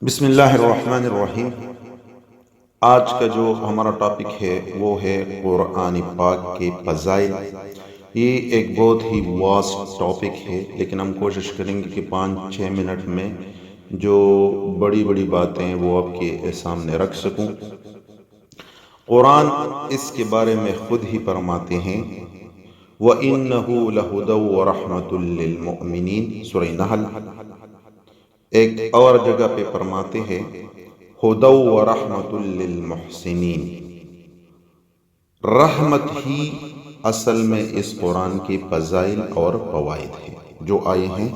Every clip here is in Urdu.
بسم اللہ الرحمن الرحیم۔ آج کا جو ہمارا ٹاپک ہے وہ ہے قرآن پاک کے فضائل۔ یہ ایک بہت ہی واسٹ ٹاپک ہے، لیکن ہم کوشش کریں گے کہ 5-6 منٹ میں جو بڑی بڑی باتیں ہیں وہ آپ کے سامنے رکھ سکوں۔ قرآن اس کے بارے میں خود ہی فرماتے ہیں وَإِنَّهُ لَهُدًى وَرَحْمَةٌ لِّلْمُؤْمِنِينَ سورہ نحل۔ ایک اور جگہ پہ فرماتے ہیں ہدی ورحمۃ للمحسنین۔ رحمت ہی اصل میں اس قرآن کے فضائل اور فوائد ہیں جو آئے ہیں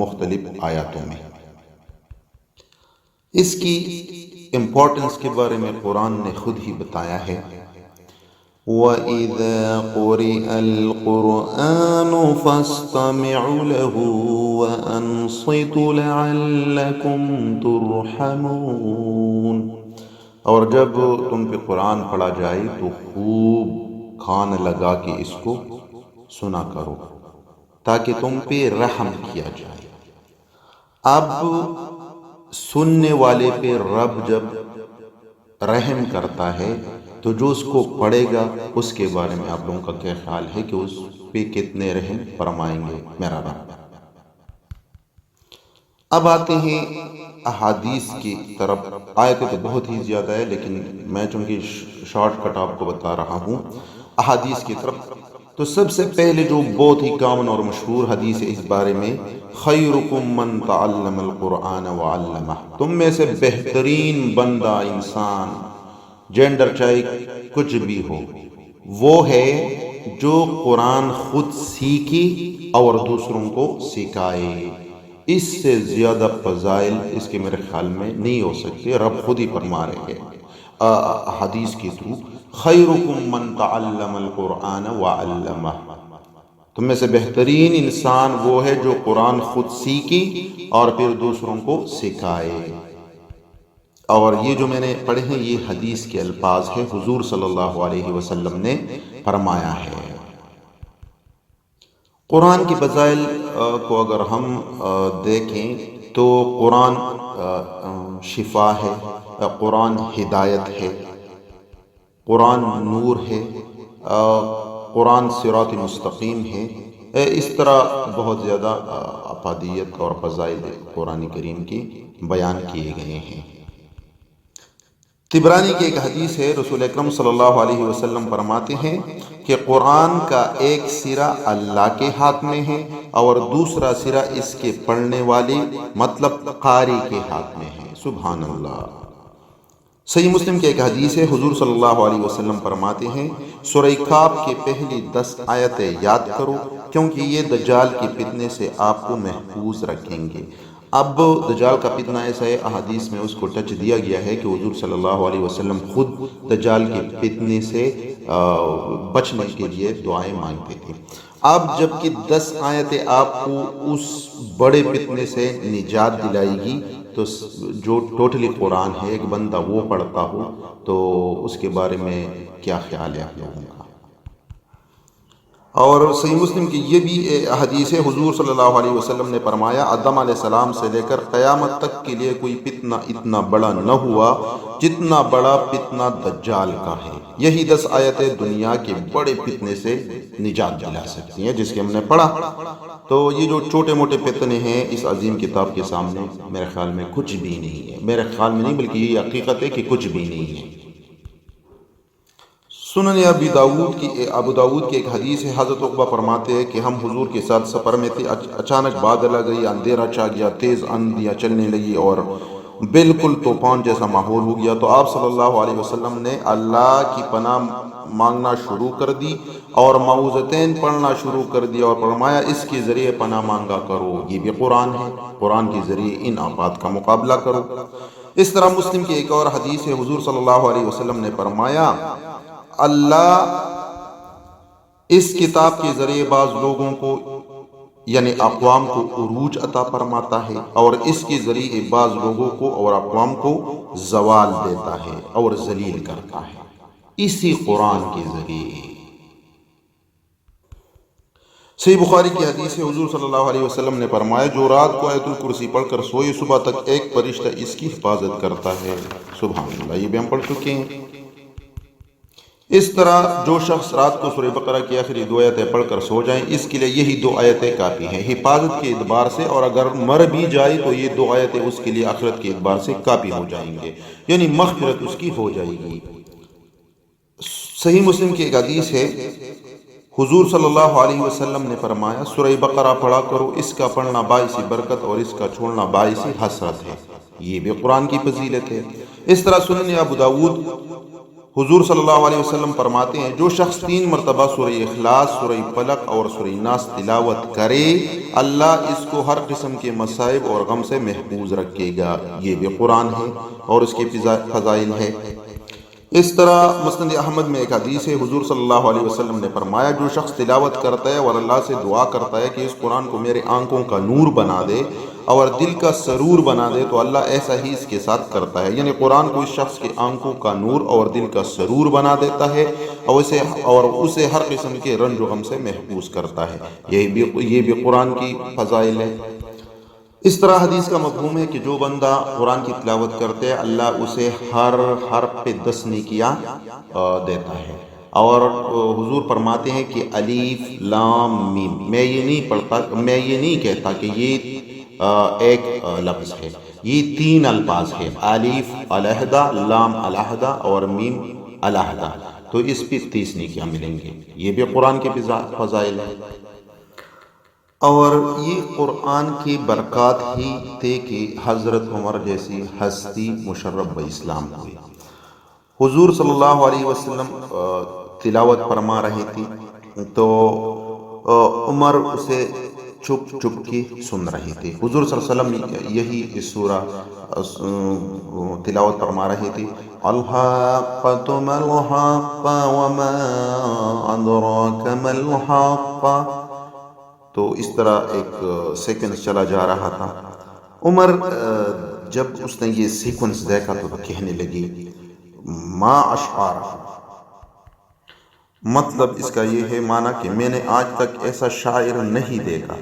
مختلف آیاتوں میں۔ اس کی امپورٹنس کے بارے میں قرآن نے خود ہی بتایا ہے وَإِذَا قُرِئَ الْقُرْآنُ فَاسْتَمِعُوا لَهُ وَأَنصِتُوا لَعَلَّكُمْ تُرْحَمُونَ۔ اور جب تم پہ قرآن پڑھا جائے تو خوب کان لگا کے اس کو سنا کرو تاکہ تم پہ رحم کیا جائے۔ اب سننے والے پہ رب جب رحم کرتا ہے تو جو اس کو پڑھے گا اس کے بارے میں آپ لوگوں کا کیا خیال ہے کہ اس پہ کتنے رحم فرمائیں گے میرا رب۔ اب آتے ہیں احادیث کی طرف۔ آیتیں تو بہت ہی زیادہ ہے، لیکن میں چونکہ شارٹ کٹ آپ کو بتا رہا ہوں احادیث کی طرف۔ تو سب سے پہلے جو بہت ہی کامن اور مشہور حدیث ہے اس بارے میں، خیرکم من تعلم القرآن وعلمہ، تم میں سے بہترین بندہ، انسان، جینڈر چاہے کچھ بھی ہو، وہ ہے جو قرآن خود سیکھے اور دوسروں کو سکھائے۔ اس سے زیادہ فضائل اس کے میرے خیال میں نہیں ہو سکتے۔ رب خود ہی فرما رہے ہیں حدیث کے تھرو، خیرکم من تعلم القرآن وعلمہ، تم میں سے بہترین انسان وہ ہے جو قرآن خود سیکھے اور پھر دوسروں کو سکھائے۔ اور یہ جو میں نے پڑھے ہیں یہ حدیث کے الفاظ ہیں، حضور صلی اللہ علیہ وسلم نے فرمایا ہے۔ قرآن کی فضائل کو اگر ہم دیکھیں تو قرآن شفا ہے، قرآن ہدایت ہے، قرآن نور ہے، قرآن صراط مستقیم ہے۔ اس طرح بہت زیادہ افادیت اور فضائل قرآن کریم کی بیان کیے گئے ہیں۔ طبرانی کی ایک حدیث ہے، رسول اکرم صلی اللہ علیہ وسلم فرماتے ہیں کہ قرآن کا ایک سرا اللہ کے ہاتھ میں ہے اور دوسرا سرا اس کے پڑھنے والے مطلب قاری کے ہاتھ میں ہے۔ سبحان اللہ۔ صحیح مسلم کی ایک حدیث ہے، حضور صلی اللہ علیہ وسلم فرماتے ہیں سورہ کاف کی پہلی 10 آیتیں یاد کرو کیونکہ یہ دجال کے فتنے سے آپ کو محفوظ رکھیں گے۔ اب دجال کا فتنہ ایسا ہے، احادیث میں اس کو ٹچ دیا گیا ہے کہ حضور صلی اللہ علیہ وسلم خود دجال کے فتنے سے بچنے کے لیے دعائیں مانگتے تھے۔ اب جبکہ 10 آیتیں آپ کو اس بڑے فتنے سے نجات دلائے گی، تو جو ٹوٹلی قرآن ہے ایک بندہ وہ پڑھتا ہو تو اس کے بارے میں کیا خیال ہے آپ لوگوں کا۔ اور صحیح مسلم کی یہ بھی حدیث ہے، حضور صلی اللہ علیہ وسلم نے فرمایا آدم علیہ السلام سے لے کر قیامت تک کے لیے کوئی فتنہ اتنا بڑا نہ ہوا جتنا بڑا فتنہ دجال کا ہے۔ یہی 10 آیتیں دنیا کے بڑے فتنے سے نجات دلا سکتی ہیں، جس کے ہم نے پڑھا۔ تو یہ جو چھوٹے موٹے فتنے ہیں اس عظیم کتاب کے سامنے میرے خیال میں کچھ بھی نہیں ہے، میرے خیال میں نہیں بلکہ یہ حقیقت ہے کہ کچھ بھی نہیں ہے۔ سنن ابو داود کی ایک حدیث ہے، حضرت عقبہ فرماتے ہیں کہ ہم حضور کے ساتھ سفر میں تھے، اچانک بادل آ گئی، اندھیرا چھا گیا، تیز آندھیاں چلنے لگی اور بالکل طوفان جیسا ماحول ہو گیا۔ تو آپ صلی اللہ علیہ وسلم نے اللہ کی پناہ مانگنا شروع کر دی اور معوذتین پڑھنا شروع کر دیا اور فرمایا اس کے ذریعے پناہ مانگا کرو، یہ بھی قرآن ہے، قرآن کے ذریعے ان آفات کا مقابلہ کرو۔ اس طرح مسلم کی ایک اور حدیث ہے، حضور صلی اللہ علیہ وسلم نے فرمایا اللہ اس کتاب کے ذریعے بعض لوگوں کو یعنی اقوام کو عروج عطا فرماتا ہے اور اس کے ذریعے بعض لوگوں کو اور اقوام کو زوال دیتا ہے اور ذلیل کرتا ہے، اسی قرآن کے ذریعے۔ صحیح بخاری کی حدیث ہے، حضور صلی اللہ علیہ وسلم نے فرمایا جو رات کو آیت الکرسی پڑھ کر سوئے صبح تک ایک فرشتہ اس کی حفاظت کرتا ہے۔ سبحان اللہ، یہ بھی ہم پڑھ چکے ہیں۔ اس طرح جو شخص رات کو سورہ بقرہ کی آخری 2 آیتیں پڑھ کر سو جائیں، اس کے لیے یہی 2 آیتیں کافی ہیں حفاظت کے اعتبار سے، اور اگر مر بھی جائے تو یہ 2 آیتیں اس کے لیے آخرت کے اعتبار سے کافی ہو جائیں گے، یعنی مغفرت اس کی ہو جائے گی۔ صحیح مسلم کی ایک حدیث ہے، حضور صلی اللہ علیہ وسلم نے فرمایا سورہ بقرہ پڑھا کرو، اس کا پڑھنا باعث برکت اور اس کا چھوڑنا باعث حسرت ہے۔ یہ بھی قرآن کی فضیلت ہے۔ اس طرح سنن ابو داؤد، حضور صلی اللہ علیہ وسلم فرماتے ہیں جو شخص 3 مرتبہ سورہ اخلاص، سورہ فلق اور سورہ ناس تلاوت کرے، اللہ اس کو ہر قسم کے مصائب اور غم سے محفوظ رکھے گا۔ یہ بھی قرآن ہے اور اس کے فضائل ہے۔ اس طرح مسند احمد میں ایک حدیث ہے، حضور صلی اللہ علیہ وسلم نے فرمایا جو شخص تلاوت کرتا ہے اور اللہ سے دعا کرتا ہے کہ اس قرآن کو میرے آنکھوں کا نور بنا دے اور دل کا سرور بنا دے، تو اللہ ایسا ہی اس کے ساتھ کرتا ہے، یعنی قرآن کو اس شخص کے آنکھوں کا نور اور دل کا سرور بنا دیتا ہے اور اسے ہر قسم کے رنج و غم سے محفوظ کرتا ہے۔ یہ بھی قرآن کی فضائل ہے۔ اس طرح حدیث کا مفہوم ہے کہ جو بندہ قرآن کی تلاوت کرتے ہیں اللہ اسے ہر حرف پہ 10 نیکیاں دیتا ہے، اور حضور فرماتے ہیں کہ الف لام میم، میں یہ نہیں کہتا کہ یہ ایک لفظ ہے، یہ 3 الفاظ ہے، الف علیحدہ، لام علیحدہ اور میم علیحدہ، تو اس پہ 30 نیکیاں ملیں گے۔ یہ بھی قرآن کے فضائل ہے، اور یہ قرآن کی برکات ہی تھے کہ حضرت عمر جیسی ہستی مشرف باسلام ہوئی۔ حضور صلی اللہ علیہ وسلم تلاوت فرما رہے تھے تو عمر اسے چھپ چھپ کے سن رہے تھے۔ حضور صلی اللہ علیہ وسلم یہی سورہ تلاوت فرما رہے تھے، الحاقۃ ما الحاقۃ وما ادراک ما الحاقۃ، تو اس طرح ایک سیکونس چلا جا رہا تھا۔ عمر جب اس نے یہ سیکونس دیکھا تو کہنے لگی ما اشعار، مطلب اس کا یہ ہے معنی کہ میں نے آج تک ایسا شاعر نہیں دیکھا۔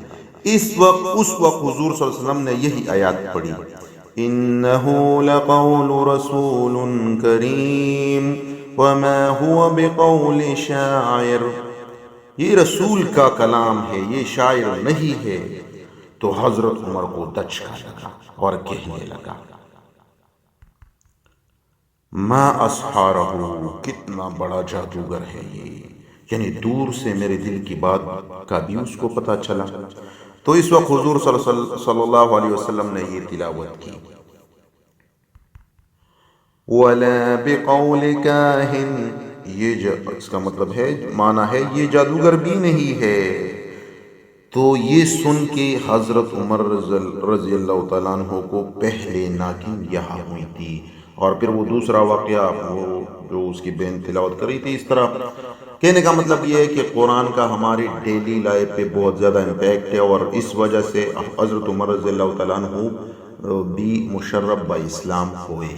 اس وقت حضور صلی اللہ علیہ وسلم نے یہی آیات پڑھی، انہ لقول رسول کریم وما هو بقول شاعر، یہ رسول کا کلام ہے، یہ شاعر نہیں ہے۔ تو حضرت عمر کو دچکا لگا اور کہنے لگا ما اسحارہ، کتنا بڑا جادوگر ہے یہ، یعنی دور سے میرے دل کی بات کا بھی اس کو پتہ چلا۔ تو اس وقت حضور صلی اللہ علیہ وسلم نے یہ تلاوت کی، وَلَا بِقَوْلِ كَاهِنٍ، یہ اس کا مطلب ہے، معنی ہے یہ جادوگر بھی نہیں ہے۔ تو یہ سن کے حضرت عمر رضی اللہ تعالیٰ عنہ کو پہلے ناگن یہاں ہوئی تھی، اور پھر وہ دوسرا واقعہ وہ جو اس کی بہن تلاوت کر رہی تھی۔ اس طرح کہنے کا مطلب یہ ہے کہ قرآن کا ہماری ڈیلی لائف پہ بہت زیادہ امپیکٹ ہے، اور اس وجہ سے حضرت عمر رضی اللہ تعالیٰ عنہ بھی مشرف با اسلام ہوئے۔